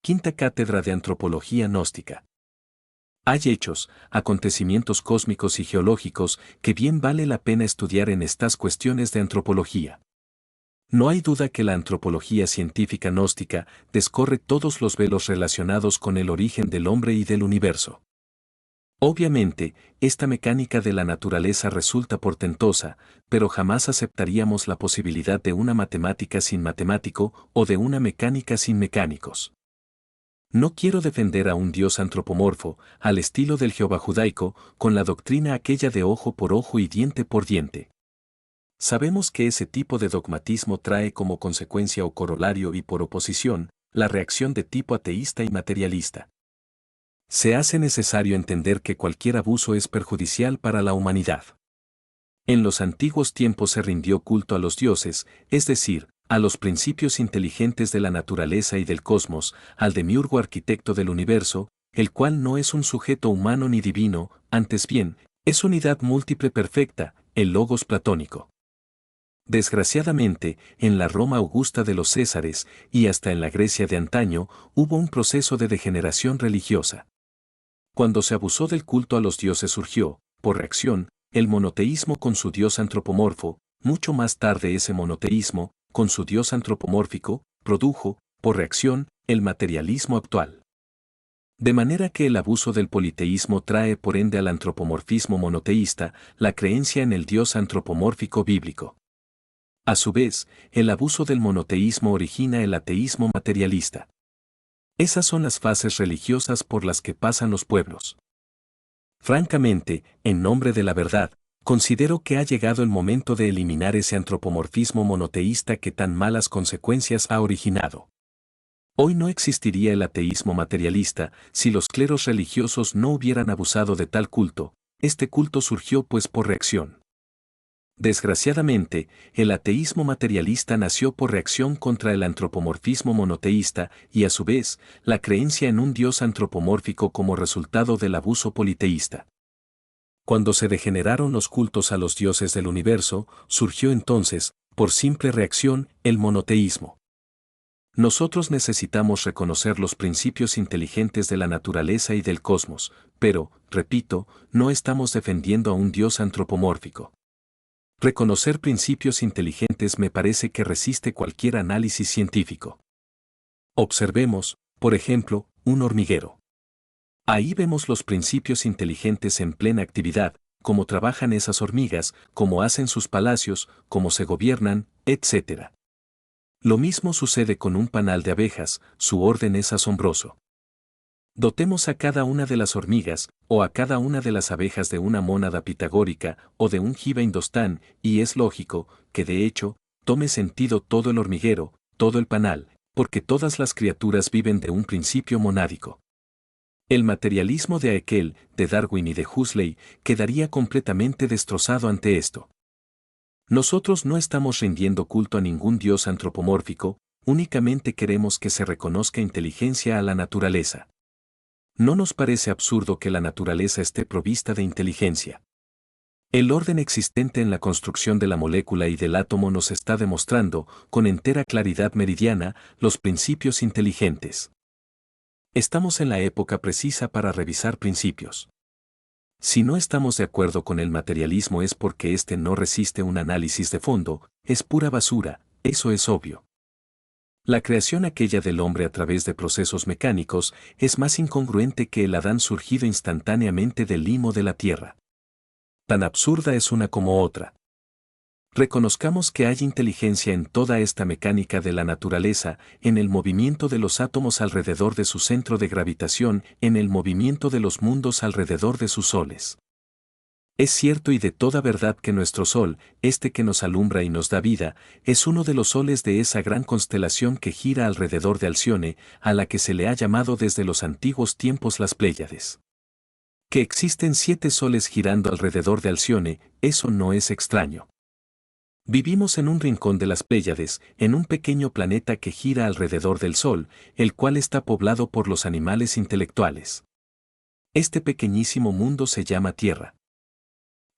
Quinta Cátedra de Antropología Gnóstica. Hay hechos, acontecimientos cósmicos y geológicos que bien vale la pena estudiar en estas cuestiones de antropología. No hay duda que la antropología científica gnóstica descorre todos los velos relacionados con el origen del hombre y del universo. Obviamente, esta mecánica de la naturaleza resulta portentosa, pero jamás aceptaríamos la posibilidad de una matemática sin matemático o de una mecánica sin mecánicos. No quiero defender a un Dios antropomorfo, al estilo del Jehová judaico, con la doctrina aquella de ojo por ojo y diente por diente. Sabemos que ese tipo de dogmatismo trae como consecuencia o corolario y por oposición, la reacción de tipo ateísta y materialista. Se hace necesario entender que cualquier abuso es perjudicial para la humanidad. En los antiguos tiempos se rindió culto a los dioses, es decir, a los principios inteligentes de la naturaleza y del cosmos, al demiurgo arquitecto del universo, el cual no es un sujeto humano ni divino, antes bien, es unidad múltiple perfecta, el logos platónico. Desgraciadamente, en la Roma augusta de los Césares, y hasta en la Grecia de antaño, hubo un proceso de degeneración religiosa. Cuando se abusó del culto a los dioses surgió, por reacción, el monoteísmo con su dios antropomorfo, mucho más tarde ese monoteísmo, con su dios antropomórfico, produjo, por reacción, el materialismo actual. De manera que el abuso del politeísmo trae por ende al antropomorfismo monoteísta, la creencia en el dios antropomórfico bíblico. A su vez, el abuso del monoteísmo origina el ateísmo materialista. Esas son las fases religiosas por las que pasan los pueblos. Francamente, en nombre de la verdad, considero que ha llegado el momento de eliminar ese antropomorfismo monoteísta que tan malas consecuencias ha originado. Hoy no existiría el ateísmo materialista si los cleros religiosos no hubieran abusado de tal culto. Este culto surgió pues por reacción. Desgraciadamente, el ateísmo materialista nació por reacción contra el antropomorfismo monoteísta y a su vez, la creencia en un dios antropomórfico como resultado del abuso politeísta. Cuando se degeneraron los cultos a los dioses del universo, surgió entonces, por simple reacción, el monoteísmo. Nosotros necesitamos reconocer los principios inteligentes de la naturaleza y del cosmos, pero, repito, no estamos defendiendo a un dios antropomórfico. Reconocer principios inteligentes me parece que resiste cualquier análisis científico. Observemos, por ejemplo, un hormiguero. Ahí vemos los principios inteligentes en plena actividad, cómo trabajan esas hormigas, cómo hacen sus palacios, cómo se gobiernan, etc. Lo mismo sucede con un panal de abejas, su orden es asombroso. Dotemos a cada una de las hormigas, o a cada una de las abejas de una mónada pitagórica, o de un jiva indostán, y es lógico, que de hecho, tome sentido todo el hormiguero, todo el panal, porque todas las criaturas viven de un principio monádico. El materialismo de Haeckel, de Darwin y de Huxley, quedaría completamente destrozado ante esto. Nosotros no estamos rindiendo culto a ningún dios antropomórfico, únicamente queremos que se reconozca inteligencia a la naturaleza. ¿No nos parece absurdo que la naturaleza esté provista de inteligencia? El orden existente en la construcción de la molécula y del átomo nos está demostrando, con entera claridad meridiana, los principios inteligentes. Estamos en la época precisa para revisar principios. Si no estamos de acuerdo con el materialismo es porque éste no resiste un análisis de fondo, es pura basura, eso es obvio. La creación aquella del hombre a través de procesos mecánicos es más incongruente que el Adán surgido instantáneamente del limo de la tierra. Tan absurda es una como otra. Reconozcamos que hay inteligencia en toda esta mecánica de la naturaleza, en el movimiento de los átomos alrededor de su centro de gravitación, en el movimiento de los mundos alrededor de sus soles. Es cierto y de toda verdad que nuestro Sol, este que nos alumbra y nos da vida, es uno de los soles de esa gran constelación que gira alrededor de Alcione, a la que se le ha llamado desde los antiguos tiempos las Pléyades. Que existen 7 soles girando alrededor de Alcione, eso no es extraño. Vivimos en un rincón de las Pléyades, en un pequeño planeta que gira alrededor del Sol, el cual está poblado por los animales intelectuales. Este pequeñísimo mundo se llama Tierra.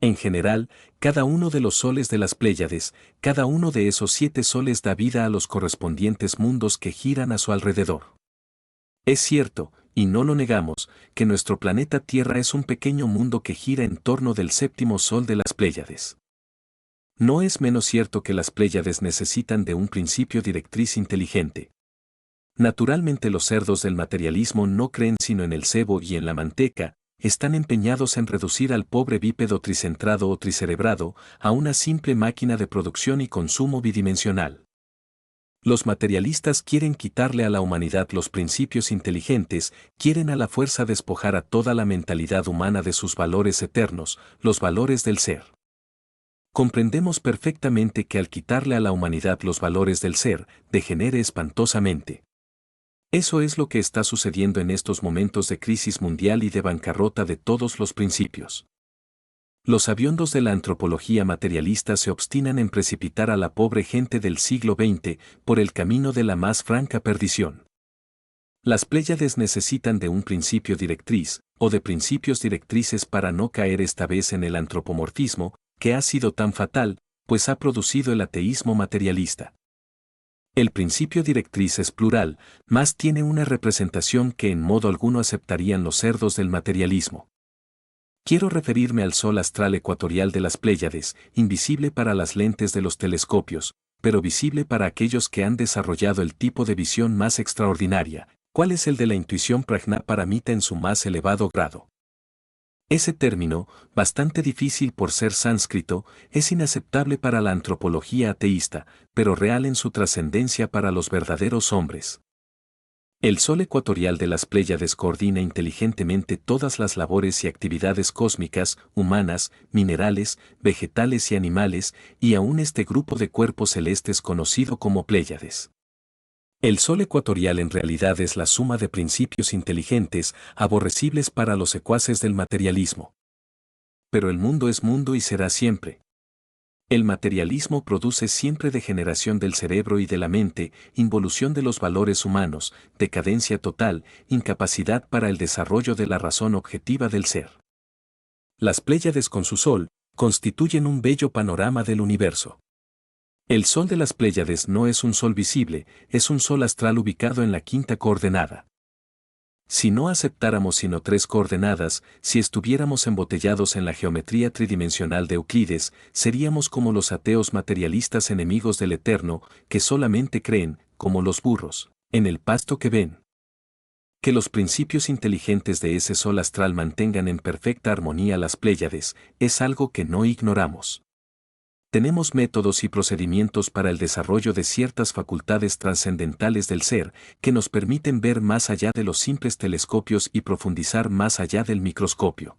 En general, cada uno de los soles de las Pléyades, cada uno de esos 7 soles da vida a los correspondientes mundos que giran a su alrededor. Es cierto, y no lo negamos, que nuestro planeta Tierra es un pequeño mundo que gira en torno del séptimo sol de las Pléyades. No es menos cierto que las Pléyades necesitan de un principio directriz inteligente. Naturalmente los cerdos del materialismo no creen sino en el cebo y en la manteca, están empeñados en reducir al pobre bípedo tricentrado o tricerebrado a una simple máquina de producción y consumo bidimensional. Los materialistas quieren quitarle a la humanidad los principios inteligentes, quieren a la fuerza despojar a toda la mentalidad humana de sus valores eternos, los valores del ser. Comprendemos perfectamente que al quitarle a la humanidad los valores del ser, degenere espantosamente. Eso es lo que está sucediendo en estos momentos de crisis mundial y de bancarrota de todos los principios. Los sabiondos de la antropología materialista se obstinan en precipitar a la pobre gente del siglo XX por el camino de la más franca perdición. Las Pléyades necesitan de un principio directriz, o de principios directrices para no caer esta vez en el antropomorfismo, que ha sido tan fatal, pues ha producido el ateísmo materialista. El principio directriz es plural, mas tiene una representación que en modo alguno aceptarían los cerdos del materialismo. Quiero referirme al sol astral ecuatorial de las Pléyades, invisible para las lentes de los telescopios, pero visible para aquellos que han desarrollado el tipo de visión más extraordinaria, cuál es el de la intuición prajnaparamita en su más elevado grado. Ese término, bastante difícil por ser sánscrito, es inaceptable para la antropología ateísta, pero real en su trascendencia para los verdaderos hombres. El sol ecuatorial de las Pléyades coordina inteligentemente todas las labores y actividades cósmicas, humanas, minerales, vegetales y animales, y aún este grupo de cuerpos celestes conocido como Pléyades. El sol ecuatorial en realidad es la suma de principios inteligentes, aborrecibles para los secuaces del materialismo. Pero el mundo es mundo y será siempre. El materialismo produce siempre degeneración del cerebro y de la mente, involución de los valores humanos, decadencia total, incapacidad para el desarrollo de la razón objetiva del ser. Las Pléyades con su sol, constituyen un bello panorama del universo. El sol de las Pléyades no es un sol visible, es un sol astral ubicado en la quinta coordenada. Si no aceptáramos sino 3 coordenadas, si estuviéramos embotellados en la geometría tridimensional de Euclides, seríamos como los ateos materialistas enemigos del Eterno, que solamente creen, como los burros, en el pasto que ven. Que los principios inteligentes de ese sol astral mantengan en perfecta armonía las Pléyades, es algo que no ignoramos. Tenemos métodos y procedimientos para el desarrollo de ciertas facultades trascendentales del ser, que nos permiten ver más allá de los simples telescopios y profundizar más allá del microscopio.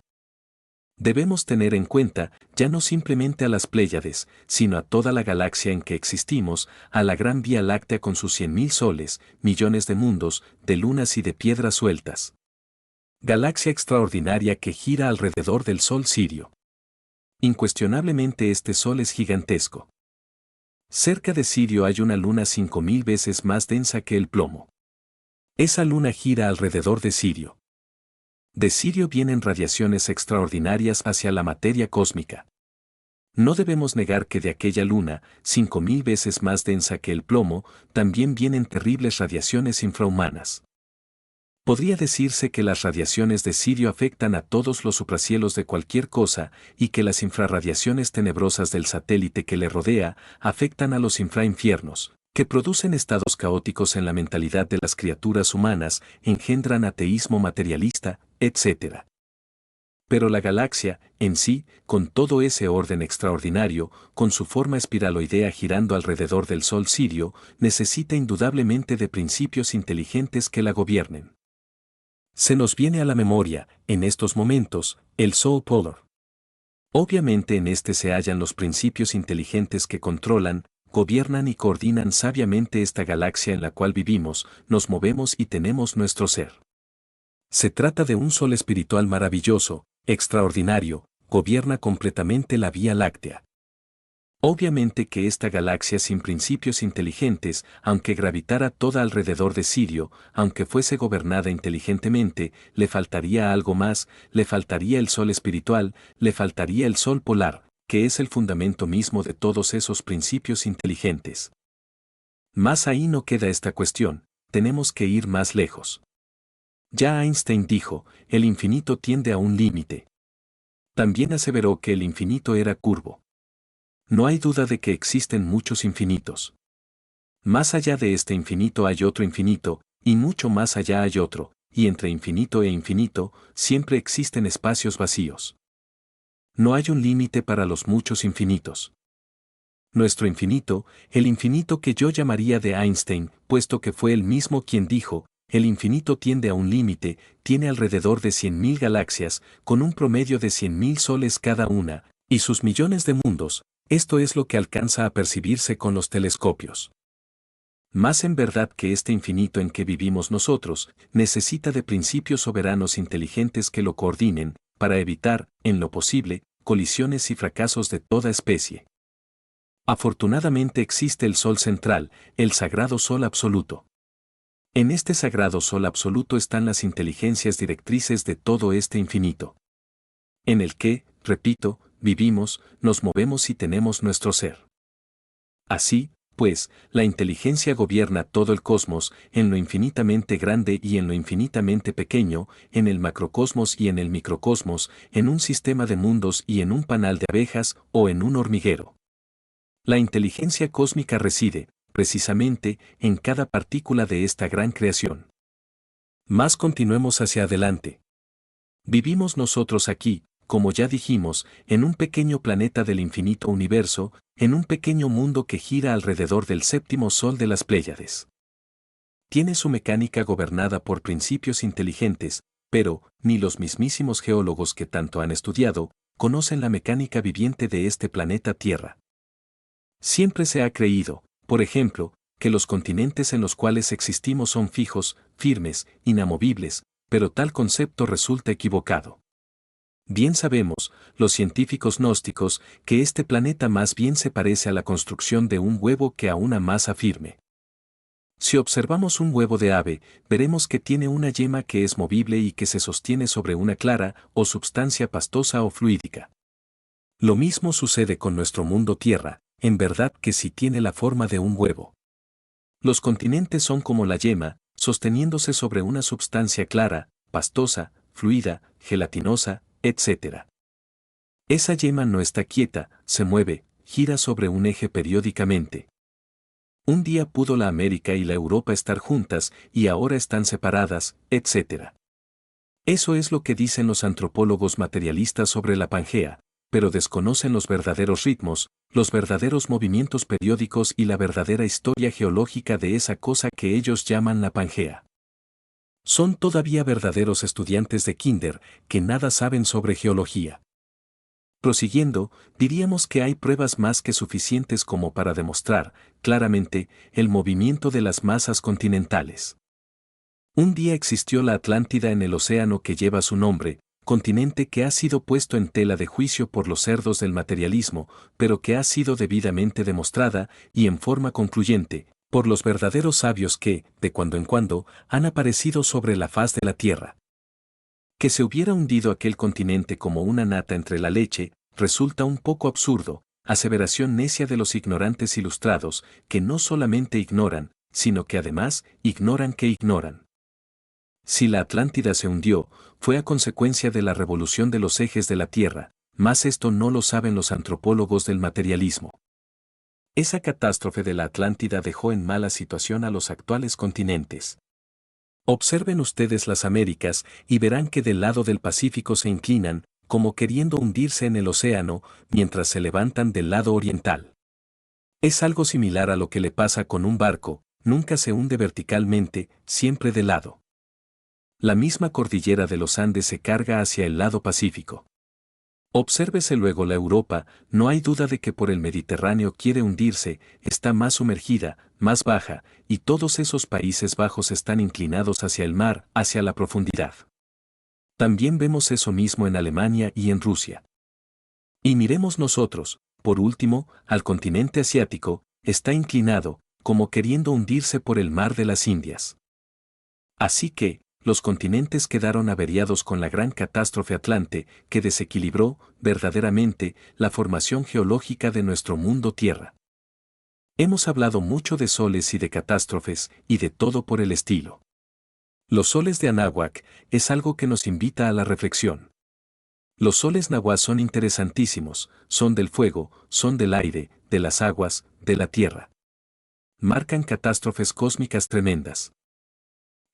Debemos tener en cuenta, ya no simplemente a las Pléyades, sino a toda la galaxia en que existimos, a la gran Vía Láctea con sus 100.000 soles, millones de mundos, de lunas y de piedras sueltas. Galaxia extraordinaria que gira alrededor del Sol Sirio. Incuestionablemente este sol es gigantesco. Cerca de Sirio hay una luna 5.000 veces más densa que el plomo. Esa luna gira alrededor de Sirio. De Sirio vienen radiaciones extraordinarias hacia la materia cósmica. No debemos negar que de aquella luna, 5.000 veces más densa que el plomo, también vienen terribles radiaciones infrahumanas. Podría decirse que las radiaciones de Sirio afectan a todos los supracielos de cualquier cosa y que las infrarradiaciones tenebrosas del satélite que le rodea afectan a los infrainfiernos, que producen estados caóticos en la mentalidad de las criaturas humanas, engendran ateísmo materialista, etc. Pero la galaxia, en sí, con todo ese orden extraordinario, con su forma espiraloidea girando alrededor del Sol Sirio, necesita indudablemente de principios inteligentes que la gobiernen. Se nos viene a la memoria, en estos momentos, el Sol Polar. Obviamente en este se hallan los principios inteligentes que controlan, gobiernan y coordinan sabiamente esta galaxia en la cual vivimos, nos movemos y tenemos nuestro ser. Se trata de un sol espiritual maravilloso, extraordinario, gobierna completamente la Vía Láctea. Obviamente que esta galaxia sin principios inteligentes, aunque gravitara toda alrededor de Sirio, aunque fuese gobernada inteligentemente, le faltaría algo más, le faltaría el sol espiritual, le faltaría el sol polar, que es el fundamento mismo de todos esos principios inteligentes. Más ahí no queda esta cuestión, tenemos que ir más lejos. Ya Einstein dijo, el infinito tiende a un límite. También aseveró que el infinito era curvo. No hay duda de que existen muchos infinitos. Más allá de este infinito hay otro infinito, y mucho más allá hay otro, y entre infinito e infinito, siempre existen espacios vacíos. No hay un límite para los muchos infinitos. Nuestro infinito, el infinito que yo llamaría de Einstein, puesto que fue él mismo quien dijo, el infinito tiende a un límite, tiene alrededor de 100.000 galaxias, con un promedio de 100.000 soles cada una, y sus millones de mundos, esto es lo que alcanza a percibirse con los telescopios. Más en verdad que este infinito en que vivimos nosotros, necesita de principios soberanos inteligentes que lo coordinen, para evitar, en lo posible, colisiones y fracasos de toda especie. Afortunadamente existe el Sol central, el sagrado Sol absoluto. En este sagrado Sol absoluto están las inteligencias directrices de todo este infinito. En el que, repito, vivimos, nos movemos y tenemos nuestro ser. Así, pues, la inteligencia gobierna todo el cosmos, en lo infinitamente grande y en lo infinitamente pequeño, en el macrocosmos y en el microcosmos, en un sistema de mundos y en un panal de abejas o en un hormiguero. La inteligencia cósmica reside, precisamente, en cada partícula de esta gran creación. Más continuemos hacia adelante. Vivimos nosotros aquí, como ya dijimos, en un pequeño planeta del infinito universo, en un pequeño mundo que gira alrededor del séptimo sol de las Pléyades. Tiene su mecánica gobernada por principios inteligentes, pero, ni los mismísimos geólogos que tanto han estudiado, conocen la mecánica viviente de este planeta Tierra. Siempre se ha creído, por ejemplo, que los continentes en los cuales existimos son fijos, firmes, inamovibles, pero tal concepto resulta equivocado. Bien sabemos, los científicos gnósticos, que este planeta más bien se parece a la construcción de un huevo que a una masa firme. Si observamos un huevo de ave, veremos que tiene una yema que es movible y que se sostiene sobre una clara o substancia pastosa o fluídica. Lo mismo sucede con nuestro mundo Tierra, en verdad que sí tiene la forma de un huevo. Los continentes son como la yema, sosteniéndose sobre una substancia clara, pastosa, fluida, gelatinosa, etc. Esa yema no está quieta, se mueve, gira sobre un eje periódicamente. Un día pudo la América y la Europa estar juntas y ahora están separadas, etc. Eso es lo que dicen los antropólogos materialistas sobre la Pangea, pero desconocen los verdaderos ritmos, los verdaderos movimientos periódicos y la verdadera historia geológica de esa cosa que ellos llaman la Pangea. Son todavía verdaderos estudiantes de kinder que nada saben sobre geología. Prosiguiendo, diríamos que hay pruebas más que suficientes como para demostrar, claramente, el movimiento de las masas continentales. Un día existió la Atlántida en el océano que lleva su nombre, continente que ha sido puesto en tela de juicio por los cerdos del materialismo, pero que ha sido debidamente demostrada, y en forma concluyente, por los verdaderos sabios que, de cuando en cuando, han aparecido sobre la faz de la Tierra. Que se hubiera hundido aquel continente como una nata entre la leche, resulta un poco absurdo, aseveración necia de los ignorantes ilustrados, que no solamente ignoran, sino que además ignoran que ignoran. Si la Atlántida se hundió, fue a consecuencia de la revolución de los ejes de la Tierra, mas esto no lo saben los antropólogos del materialismo. Esa catástrofe de la Atlántida dejó en mala situación a los actuales continentes. Observen ustedes las Américas y verán que del lado del Pacífico se inclinan, como queriendo hundirse en el océano, mientras se levantan del lado oriental. Es algo similar a lo que le pasa con un barco, nunca se hunde verticalmente, siempre de lado. La misma cordillera de los Andes se carga hacia el lado Pacífico. Obsérvese luego la Europa, no hay duda de que por el Mediterráneo quiere hundirse, está más sumergida, más baja, y todos esos Países Bajos están inclinados hacia el mar, hacia la profundidad. También vemos eso mismo en Alemania y en Rusia. Y miremos nosotros, por último, al continente asiático, está inclinado, como queriendo hundirse por el mar de las Indias. Así que, los continentes quedaron averiados con la gran catástrofe Atlante, que desequilibró, verdaderamente, la formación geológica de nuestro mundo Tierra. Hemos hablado mucho de soles y de catástrofes, y de todo por el estilo. Los soles de Anáhuac es algo que nos invita a la reflexión. Los soles nahuas son interesantísimos, son del fuego, son del aire, de las aguas, de la tierra. Marcan catástrofes cósmicas tremendas.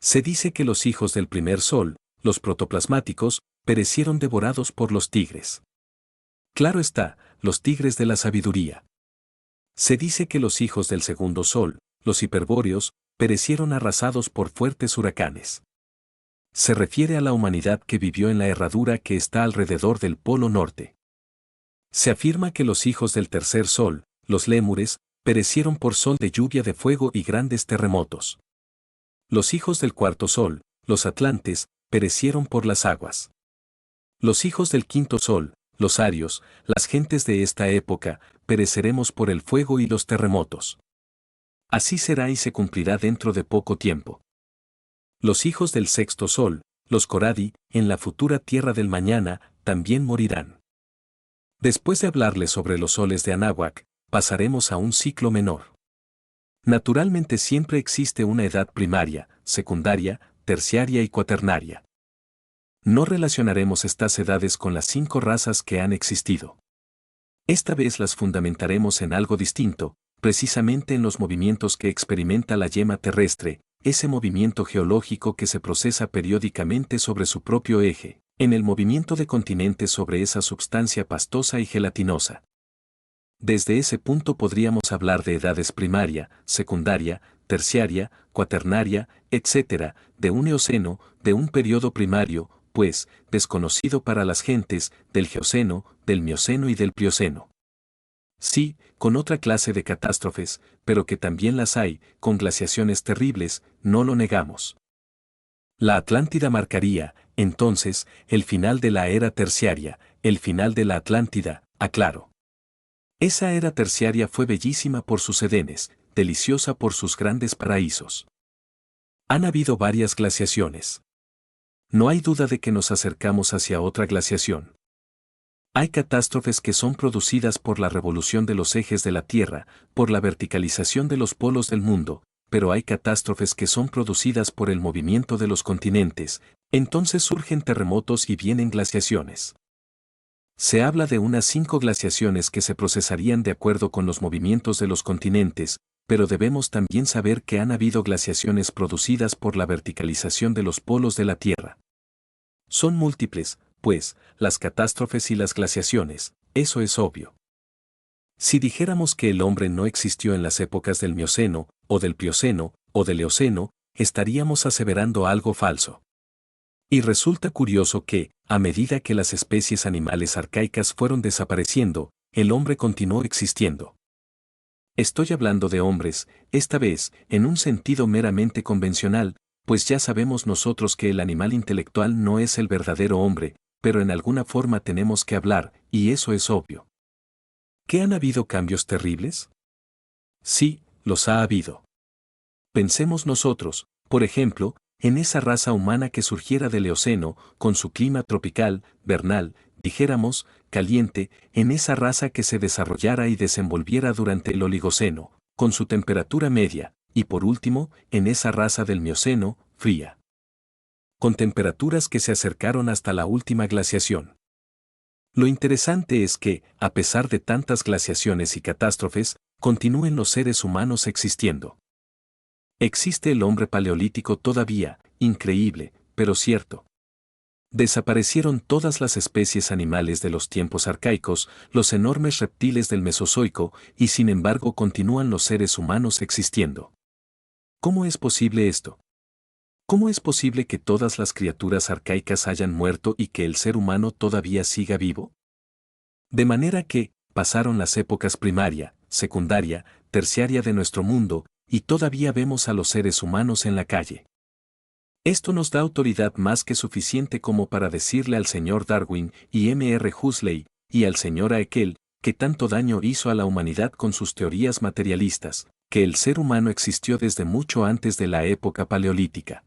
Se dice que los hijos del primer sol, los protoplasmáticos, perecieron devorados por los tigres. Claro está, los tigres de la sabiduría. Se dice que los hijos del segundo sol, los hiperbóreos, perecieron arrasados por fuertes huracanes. Se refiere a la humanidad que vivió en la herradura que está alrededor del Polo Norte. Se afirma que los hijos del tercer sol, los lémures, perecieron por sol de lluvia de fuego y grandes terremotos. Los hijos del cuarto sol, los atlantes, perecieron por las aguas. Los hijos del quinto sol, los arios, las gentes de esta época, pereceremos por el fuego y los terremotos. Así será y se cumplirá dentro de poco tiempo. Los hijos del sexto sol, los Coradi, en la futura tierra del mañana, también morirán. Después de hablarles sobre los soles de Anáhuac, pasaremos a un ciclo menor. Naturalmente siempre existe una edad primaria, secundaria, terciaria y cuaternaria. No relacionaremos estas edades con las 5 razas que han existido. Esta vez las fundamentaremos en algo distinto, precisamente en los movimientos que experimenta la yema terrestre, ese movimiento geológico que se procesa periódicamente sobre su propio eje, en el movimiento de continentes sobre esa substancia pastosa y gelatinosa. Desde ese punto podríamos hablar de edades primaria, secundaria, terciaria, cuaternaria, etc., de un eoceno, de un periodo primario, pues, desconocido para las gentes, del geoceno, del mioceno y del plioceno. Sí, con otra clase de catástrofes, pero que también las hay, con glaciaciones terribles, no lo negamos. La Atlántida marcaría, entonces, el final de la era terciaria, el final de la Atlántida, aclaro. Esa era terciaria fue bellísima por sus edenes, deliciosa por sus grandes paraísos. Han habido varias glaciaciones. No hay duda de que nos acercamos hacia otra glaciación. Hay catástrofes que son producidas por la revolución de los ejes de la Tierra, por la verticalización de los polos del mundo, pero hay catástrofes que son producidas por el movimiento de los continentes, entonces surgen terremotos y vienen glaciaciones. Se habla de unas 5 glaciaciones que se procesarían de acuerdo con los movimientos de los continentes, pero debemos también saber que han habido glaciaciones producidas por la verticalización de los polos de la Tierra. Son múltiples, pues, las catástrofes y las glaciaciones, eso es obvio. Si dijéramos que el hombre no existió en las épocas del Mioceno, o del Plioceno, o del Eoceno, estaríamos aseverando algo falso. Y resulta curioso que, a medida que las especies animales arcaicas fueron desapareciendo, el hombre continuó existiendo. Estoy hablando de hombres, esta vez, en un sentido meramente convencional, pues ya sabemos nosotros que el animal intelectual no es el verdadero hombre, pero en alguna forma tenemos que hablar, y eso es obvio. ¿Qué han habido cambios terribles? Sí, los ha habido. Pensemos nosotros, por ejemplo, en esa raza humana que surgiera del Eoceno, con su clima tropical, vernal, dijéramos, caliente, en esa raza que se desarrollara y desenvolviera durante el Oligoceno, con su temperatura media, y por último, en esa raza del Mioceno, fría, con temperaturas que se acercaron hasta la última glaciación. Lo interesante es que, a pesar de tantas glaciaciones y catástrofes, continúen los seres humanos existiendo. Existe el hombre paleolítico todavía, increíble, pero cierto. Desaparecieron todas las especies animales de los tiempos arcaicos, los enormes reptiles del Mesozoico, y sin embargo continúan los seres humanos existiendo. ¿Cómo es posible esto? ¿Cómo es posible que todas las criaturas arcaicas hayan muerto y que el ser humano todavía siga vivo? De manera que, pasaron las épocas primaria, secundaria, terciaria de nuestro mundo, y todavía vemos a los seres humanos en la calle. Esto nos da autoridad más que suficiente como para decirle al señor Darwin y M.R. Huxley, y al señor Haeckel, que tanto daño hizo a la humanidad con sus teorías materialistas, que el ser humano existió desde mucho antes de la época paleolítica.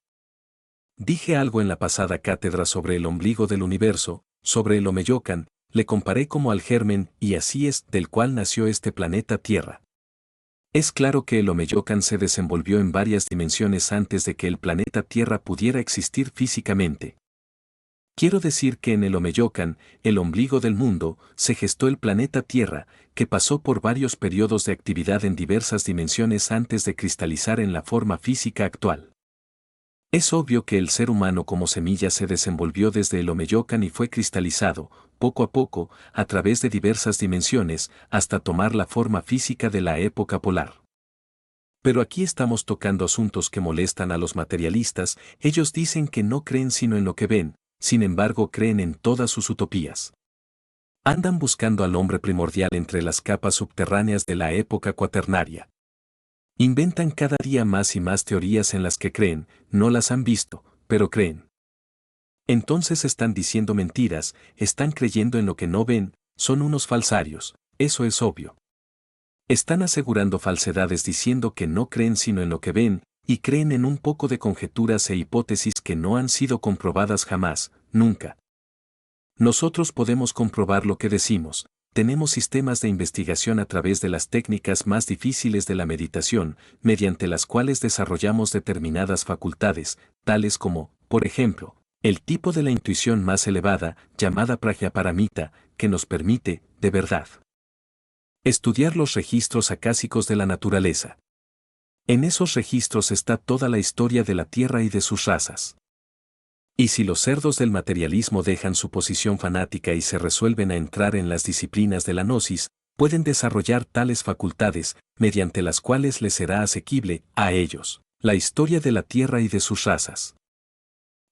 Dije algo en la pasada cátedra sobre el ombligo del universo, sobre el Omeyocan, le comparé como al germen, y así es, del cual nació este planeta Tierra. Es claro que el Omeyocan se desenvolvió en varias dimensiones antes de que el planeta Tierra pudiera existir físicamente. Quiero decir que en el Omeyocan, el ombligo del mundo, se gestó el planeta Tierra, que pasó por varios periodos de actividad en diversas dimensiones antes de cristalizar en la forma física actual. Es obvio que el ser humano como semilla se desenvolvió desde el Omeyocan y fue cristalizado, poco a poco, a través de diversas dimensiones, hasta tomar la forma física de la época polar. Pero aquí estamos tocando asuntos que molestan a los materialistas. Ellos dicen que no creen sino en lo que ven, sin embargo creen en todas sus utopías. Andan buscando al hombre primordial entre las capas subterráneas de la época cuaternaria. Inventan cada día más y más teorías en las que creen, no las han visto, pero creen. Entonces están diciendo mentiras, están creyendo en lo que no ven, son unos falsarios, eso es obvio. Están asegurando falsedades diciendo que no creen sino en lo que ven, y creen en un poco de conjeturas e hipótesis que no han sido comprobadas jamás, nunca. Nosotros podemos comprobar lo que decimos, tenemos sistemas de investigación a través de las técnicas más difíciles de la meditación, mediante las cuales desarrollamos determinadas facultades, tales como, por ejemplo, el tipo de la intuición más elevada, llamada Prajnaparamita, que nos permite, de verdad, estudiar los registros acásicos de la naturaleza. En esos registros está toda la historia de la Tierra y de sus razas. Y si los cerdos del materialismo dejan su posición fanática y se resuelven a entrar en las disciplinas de la gnosis, pueden desarrollar tales facultades, mediante las cuales les será asequible, a ellos, la historia de la Tierra y de sus razas.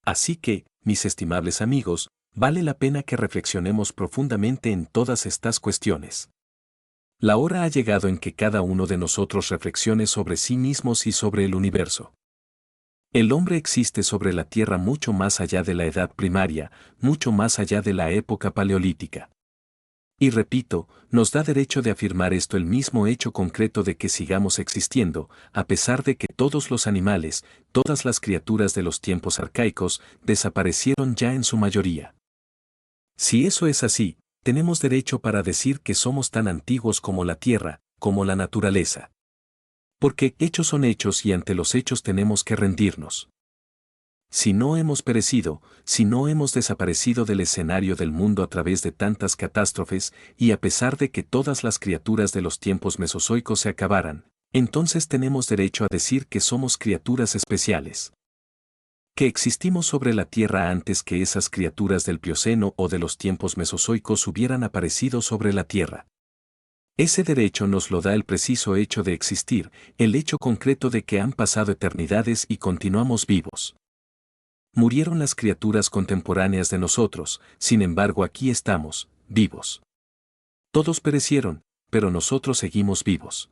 Así que, mis estimables amigos, vale la pena que reflexionemos profundamente en todas estas cuestiones. La hora ha llegado en que cada uno de nosotros reflexione sobre sí mismos y sobre el universo. El hombre existe sobre la Tierra mucho más allá de la edad primaria, mucho más allá de la época paleolítica. Y repito, nos da derecho de afirmar esto el mismo hecho concreto de que sigamos existiendo, a pesar de que todos los animales, todas las criaturas de los tiempos arcaicos, desaparecieron ya en su mayoría. Si eso es así, tenemos derecho para decir que somos tan antiguos como la Tierra, como la naturaleza. Porque hechos son hechos y ante los hechos tenemos que rendirnos. Si no hemos perecido, si no hemos desaparecido del escenario del mundo a través de tantas catástrofes, y a pesar de que todas las criaturas de los tiempos mesozoicos se acabaran, entonces tenemos derecho a decir que somos criaturas especiales. Que existimos sobre la Tierra antes que esas criaturas del Plioceno o de los tiempos mesozoicos hubieran aparecido sobre la Tierra. Ese derecho nos lo da el preciso hecho de existir, el hecho concreto de que han pasado eternidades y continuamos vivos. Murieron las criaturas contemporáneas de nosotros, sin embargo aquí estamos, vivos. Todos perecieron, pero nosotros seguimos vivos.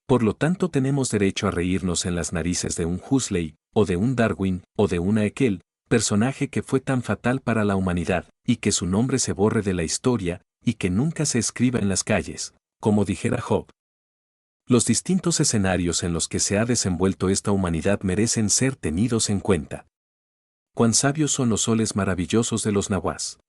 Por lo tanto tenemos derecho a reírnos en las narices de un Huxley, o de un Darwin, o de un Haeckel, personaje que fue tan fatal para la humanidad, y que su nombre se borre de la historia, y que nunca se escriba en las calles, como dijera Job. Los distintos escenarios en los que se ha desenvuelto esta humanidad merecen ser tenidos en cuenta. Cuán sabios son los soles maravillosos de los nahuas.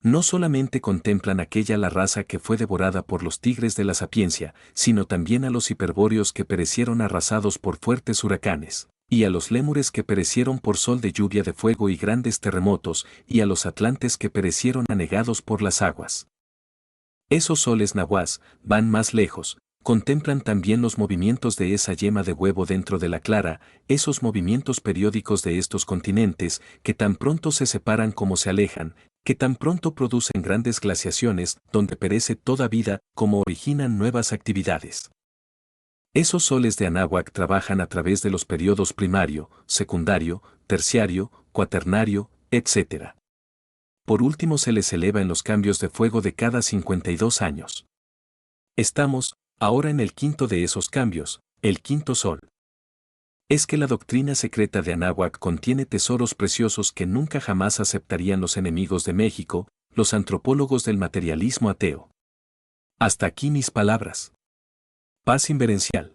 No solamente contemplan aquella la raza que fue devorada por los tigres de la sapiencia, sino también a los hiperbóreos que perecieron arrasados por fuertes huracanes, y a los lémures que perecieron por sol de lluvia de fuego y grandes terremotos, y a los atlantes que perecieron anegados por las aguas. Esos soles nahuas van más lejos, contemplan también los movimientos de esa yema de huevo dentro de la clara, esos movimientos periódicos de estos continentes, que tan pronto se separan como se alejan, que tan pronto producen grandes glaciaciones, donde perece toda vida, como originan nuevas actividades. Esos soles de Anáhuac trabajan a través de los periodos primario, secundario, terciario, cuaternario, etc. Por último se les eleva en los cambios de fuego de cada 52 años. Estamos, ahora en el quinto de esos cambios, el quinto sol. Es que la doctrina secreta de Anáhuac contiene tesoros preciosos que nunca jamás aceptarían los enemigos de México, los antropólogos del materialismo ateo. Hasta aquí mis palabras. Paz inverencial.